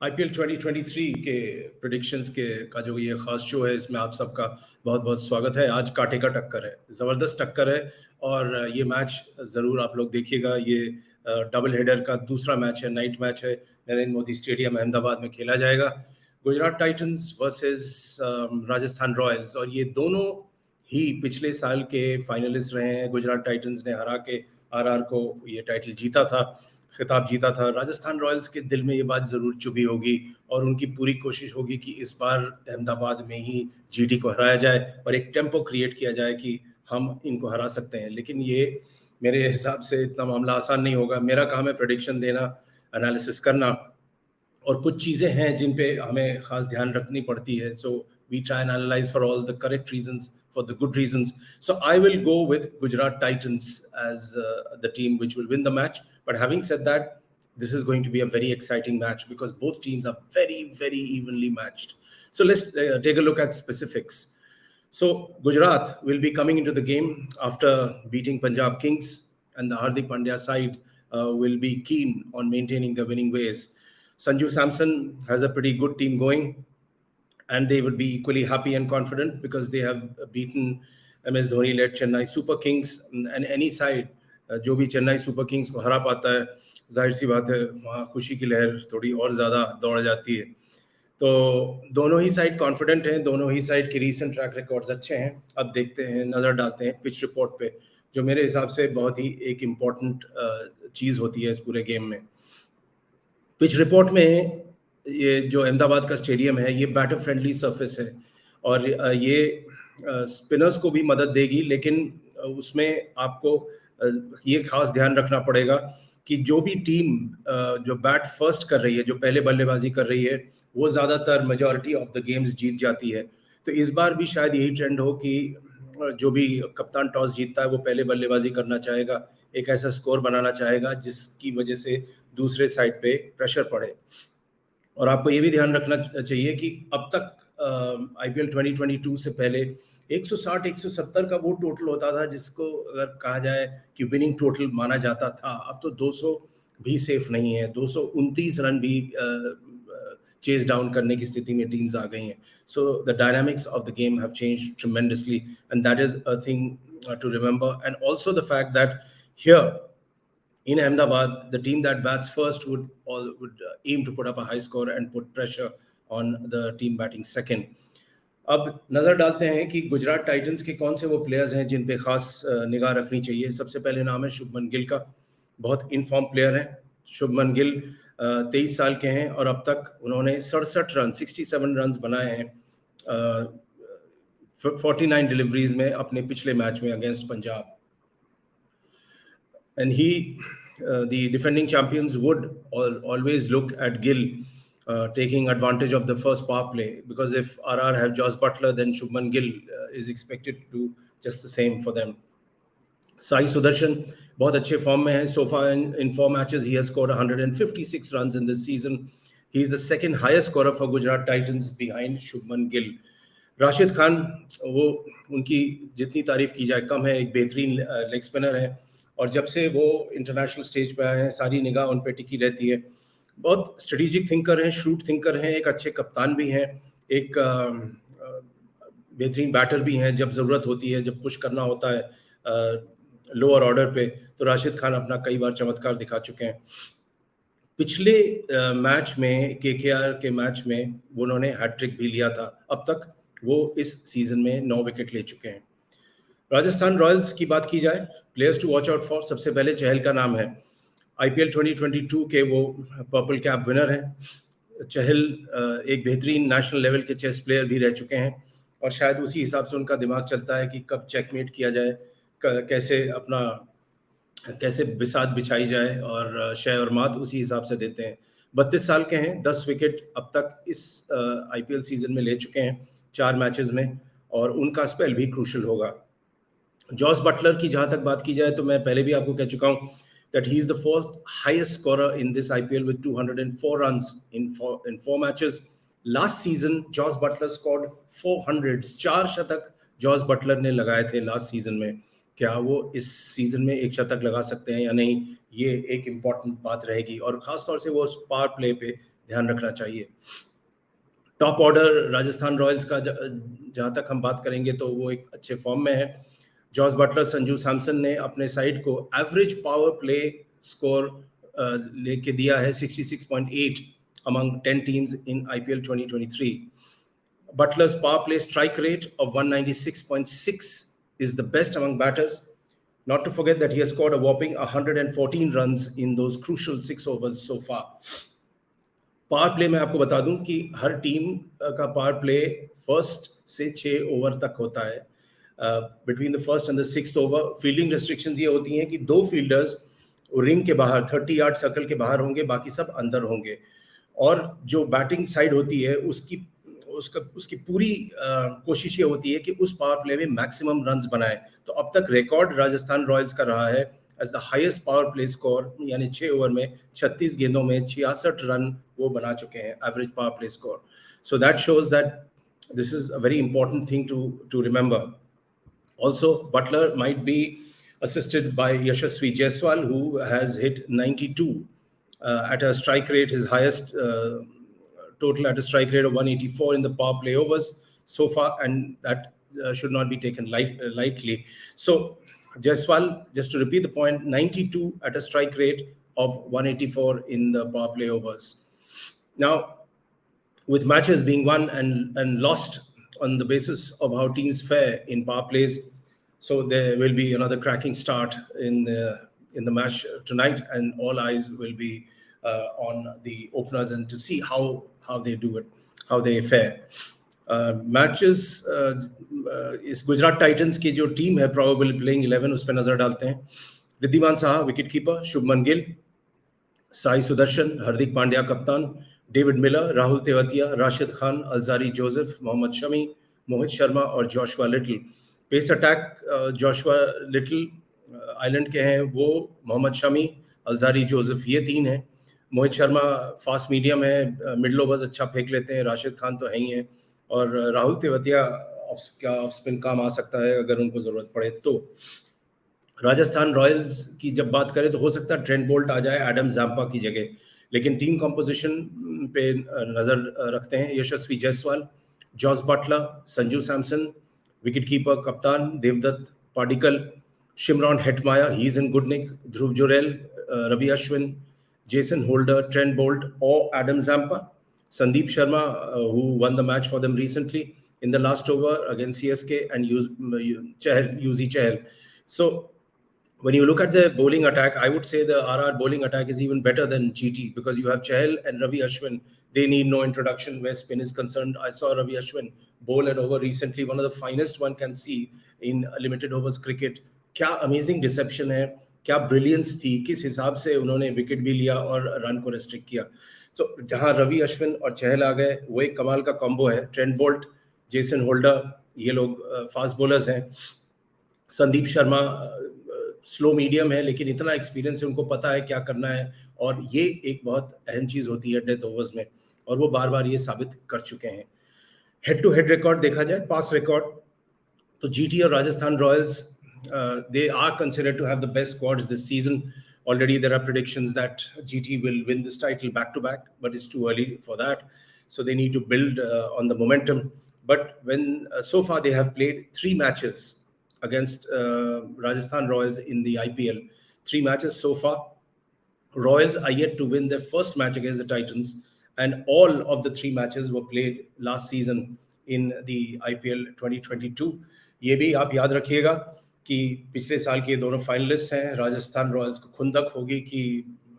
IPL 2023 के predictions के का जो ये खास शो है, इसमें आप सबका बहुत बहुत स्वागत है। आज कांटे का टक्कर है, ज़बरदस्त टक्कर है और ये मैच ज़रूर आप लोग देखिएगा। ये डबल हेडर का दूसरा मैच है, नाइट मैच है, नरेंद्र मोदी स्टेडियम अहमदाबाद में खेला जाएगा। Gujarat Titans versus Rajasthan Royals, और ये दोनों ही पिछले साल के फाइनलिस्ट रहे हैं। गुजरात टाइटंस ने हरा के आरआर को ये टाइटल जीता था, खिताब जीता था। राजस्थान रॉयल्स के दिल में ये बात ज़रूर चुभी होगी और उनकी पूरी कोशिश होगी कि इस बार अहमदाबाद में ही जीटी को हराया जाए और एक टेम्पो क्रिएट किया जाए कि हम इनको हरा सकते हैं। लेकिन ये मेरे हिसाब से इतना मामला आसान नहीं होगा। मेरा काम है प्रेडिक्शन देना, एनालिसिस करना, और कुछ चीज़ें हैं जिन पे हमें खास ध्यान रखनी पड़ती है। So we try and analyse for all the correct reasons, for the good reasons. So I will go with Gujarat Titans as the team which will win the match. But having said that, this is going to be a very exciting match because both teams are very, very evenly matched. So let's take a look at specifics. So Gujarat will be coming into the game after beating Punjab Kings, and the Hardik Pandya side will be keen on maintaining their winning ways. Sanju Samson has a pretty good team going, and they would be equally happy and confident because they have beaten MS Dhoni-led Chennai Super Kings. And any side जो भी Chennai super Kings को हरा पाता है, जाहिर सी बात है वहाँ खुशी की लहर थोड़ी और ज़्यादा दौड़ जाती है। तो दोनों ही साइड कॉन्फिडेंट हैं, दोनों ही साइड के रीसेंट ट्रैक रिकॉर्ड्स अच्छे हैं। अब देखते हैं, नज़र डालते हैं पिच रिपोर्ट पे, जो मेरे हिसाब से बहुत ही एक इम्पॉर्टेंट चीज़ होती है इस पूरे गेम में। पिच रिपोर्ट में ये जो अहमदाबाद का स्टेडियम है, ये बैटर फ्रेंडली सरफेस है और ये स्पिनर्स को भी मदद देगी, लेकिन उसमें आपको ये खास ध्यान रखना पड़ेगा कि जो भी टीम जो बैट फर्स्ट कर रही है, जो पहले बल्लेबाजी कर रही है, वो ज़्यादातर मेजॉरिटी ऑफ द गेम्स जीत जाती है। तो इस बार भी शायद यही ट्रेंड हो कि जो भी कप्तान टॉस जीतता है वो पहले बल्लेबाजी करना चाहेगा, एक ऐसा स्कोर बनाना चाहेगा जिसकी वजह से दूसरे साइड पे प्रेशर पड़े। और आपको ये भी ध्यान रखना चाहिए कि अब तक आईपीएल 2022 से पहले 160-170 का वो टोटल होता था जिसको अगर कहा जाए कि विनिंग टोटल माना जाता था। अब तो 200 भी सेफ नहीं है, 229 रन भी चेज डाउन करने की स्थिति में टीम्स आ गई हैं। So the dynamics of the game have changed tremendously, and that is a thing to remember. And also the fact that here in Ahmedabad, the team that bats first would aim to put up a high score and put pressure on the team batting second. अब नज़र डालते हैं कि Gujarat Titans के कौन से वो players हैं जिन पे खास निगाह रखनी चाहिए। सबसे पहले नाम है शुभमन गिल का। बहुत इनफॉर्म प्लेयर हैं शुभमन गिल। 23 साल के हैं और अब तक उन्होंने 67 रन बनाए हैं 49 डिलीवरीज में अपने पिछले मैच में against Punjab. And the defending champions would always look at Gill taking advantage of the first power play, because if RR have Josh Butler, then Shubman Gill is expected to do just the same for them. Sai Sudarshan बहुत अच्छे form में है। So far in 4 matches he has scored 156 runs in this season. He is the second highest scorer for Gujarat Titans behind Shubman Gill. Rashid Khan, वो उनकी जितनी तारीफ की जाए कम है। एक बेहतरीन लेग स्पिनर है और जब से वो इंटरनेशनल स्टेज पे आए हैं सारी निगाह उन पे टिकी रहती है। बहुत स्ट्रेटेजिक थिंकर हैं, शूट थिंकर हैं, एक अच्छे कप्तान भी हैं, एक बेहतरीन बैटर भी हैं। जब ज़रूरत होती है, जब पुश करना होता है लोअर ऑर्डर पे, तो राशिद खान अपना कई बार चमत्कार दिखा चुके हैं। पिछले मैच में केकेआर के मैच में वो उन्होंने हैट्रिक भी लिया था। अब तक वो इस सीज़न में 9 विकेट ले चुके हैं। राजस्थान रॉयल्स की बात की जाए, players to watch out for, सबसे पहले चहल का नाम है। आईपीएल 2022 के वो पर्पल कैप विनर हैं। चहल एक बेहतरीन नेशनल लेवल के चेस प्लेयर भी रह चुके हैं और शायद उसी हिसाब से उनका दिमाग चलता है कि कब चेकमेट किया जाए, कैसे बिसात बिछाई जाए, और शय और मात उसी हिसाब से देते हैं। 32 साल के हैं, 10 विकेट अब तक इस आईपीएल सीजन में ले चुके हैं 4 मैचेस में, और उनका स्पेल भी क्रूशल होगा। जॉस बटलर की जहां तक बात की जाए तो मैं पहले भी आपको कह चुका हूं that he is the fourth highest scorer in this IPL with 204 runs in 4 matches. Last season, Josh Butler scored 400s, 4 शतक जॉस बटलर ने लगाए थे लास्ट सीजन में। क्या वो इस सीजन में एक शतक लगा सकते हैं या नहीं, ये एक इम्पॉर्टेंट बात रहेगी। और ख़ास तौर से वो पावर प्ले पे ध्यान रखना चाहिए। टॉप ऑर्डर राजस्थान रॉयल्स का जहां तक हम बात करेंगे तो वो एक अच्छे फॉर्म में है। जॉस बटलर, संजू सैमसन ने अपने साइड को एवरेज पावर प्ले स्कोर लेके दिया है 66.8 among 10 teams in IPL 2023. Butler's power play strike rate of 196.6 is the best among batters. Not to forget that he has scored a whopping 114 runs in those crucial 6 overs so far. Power play में आपको बता दूं कि हर team का power play first से 6 over तक होता है। Between the first and the 6th over fielding restrictions ये होती हैं कि 2 फील्डर्स रिंग के बाहर 30 यार्ड सर्कल के बाहर होंगे, बाकी सब अंदर होंगे, और जो बैटिंग साइड होती है उसकी पूरी कोशिश ये होती है कि उस पावर प्ले में मैक्सिमम रन्स बनाए। तो अब तक रिकॉर्ड राजस्थान रॉयल्स का रहा है as the highest power play score, यानी 6 ओवर में 36 गेंदों में 66 रन वो बना चुके हैं average power play score. So that shows that this is a very important thing to remember. Also Buttler might be assisted by Yashasvi Jaiswal, who has hit 92 at a strike rate, his highest total at a strike rate of 184 in the power play overs so far, and that should not be taken lightly. So Jaiswal, just to repeat the point, 92 at a strike rate of 184 in the power play overs. Now, with matches being won and lost on the basis of how teams fare in power plays, so there will be another cracking start in the match tonight, and all eyes will be on the openers and to see how they do it, how they fare. Matches इस Gujarat Titans की जो team है probably playing 11, उस पर नजर डालते हैं। Wriddhiman Saha wicket keeper, Shubman Gill, Sai Sudharsan, Hardik Pandya कप्तान, David Miller, Rahul Tewatia, Rashid Khan, Alzarri Joseph, Mohammed Shami, Mohit Sharma और Joshua Little. Pace attack Joshua Little Ireland के हैं, वो मोहम्मद शमी, अलजारी जोसेफ, ये 3 हैं। मोहित शर्मा फास्ट मीडियम है, मिडल ओवर्स अच्छा फेंक लेते हैं, राशिद खान तो है ही हैं, और राहुल तेवतिया ऑफ स्पिन काम आ सकता है अगर उनको ज़रूरत पड़े तो। राजस्थान रॉयल्स की जब बात करें तो हो सकता है ट्रेंट बोल्ट आ जाए एडम ज़ाम्पा की जगह, लेकिन टीम कंपोजिशन पे नज़र रखते हैं। Yashasvi Jaiswal, Jos Buttler, Sanju Samson, wicket keeper कप्तान Devdutt Padikkal, Shimron Hetmyer, he is in good nick, Dhruv Jurel, Ravi Ashwin, Jason Holder, Trent Boult और Adam Zampa, Sandeep Sharma, who won the match for them recently in the last over against CSK, and Yuzi Chahal. So when you look at the bowling attack, I would say the RR bowling attack is even better than GT, because you have Chahal and Ravi Ashwin. They need no introduction where spin is concerned. I saw Ravi Ashwin bowl an over recently, one of the finest one can see in limited overs cricket. क्या amazing deception है, क्या brilliance थी, किस हिसाब से उन्होंने wicket भी लिया और रन को रेस्ट्रिक्ट किया। तो जहाँ रवि अश्विन और चहल आ गए, वो एक कमाल का कॉम्बो है। ट्रेंट बोल्ट, जेसन होल्डर, ये लोग फास्ट बॉलर्स हैं। संदीप शर्मा स्लो मीडियम है, लेकिन इतना एक्सपीरियंस है, उनको पता है क्या करना है, और ये एक बहुत अहम चीज़ होती है डेथ ओवर्स में, और वो बार बार ये साबित कर चुके हैं। हेड टू हेड रिकॉर्ड देखा जाए, पास रिकॉर्ड, तो जीटी और Rajasthan Royals they are considered to have the best squads this season. Already there are predictions that GT will win this title back to back, but it's too early for that, so they need to build on the momentum. But when so far they have played 3 matches against Rajasthan Royals in the IPL, 3 matches so far. Royals are yet to win their first match against the Titans, and all of the 3 matches were played last season in the IPL 2022. ये भी आप याद रखिएगा कि पिछले साल के दोनों फाइनलिस्ट हैं। राजस्थान रॉयल्स को खुंदक होगी कि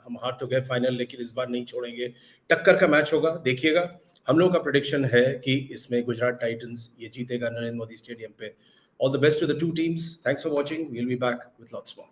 हम हार तो गए फाइनल, लेकिन इस बार नहीं छोड़ेंगे। टक्कर का मैच होगा, देखिएगा। हम लोगों का प्रेडिक्शन है कि इसमें गुजरात टाइटंस ये जीतेगा नरेंद्र मोदी स्टेडियम पे। All the best to the 2 teams. Thanks for watching. We will be back with lots more.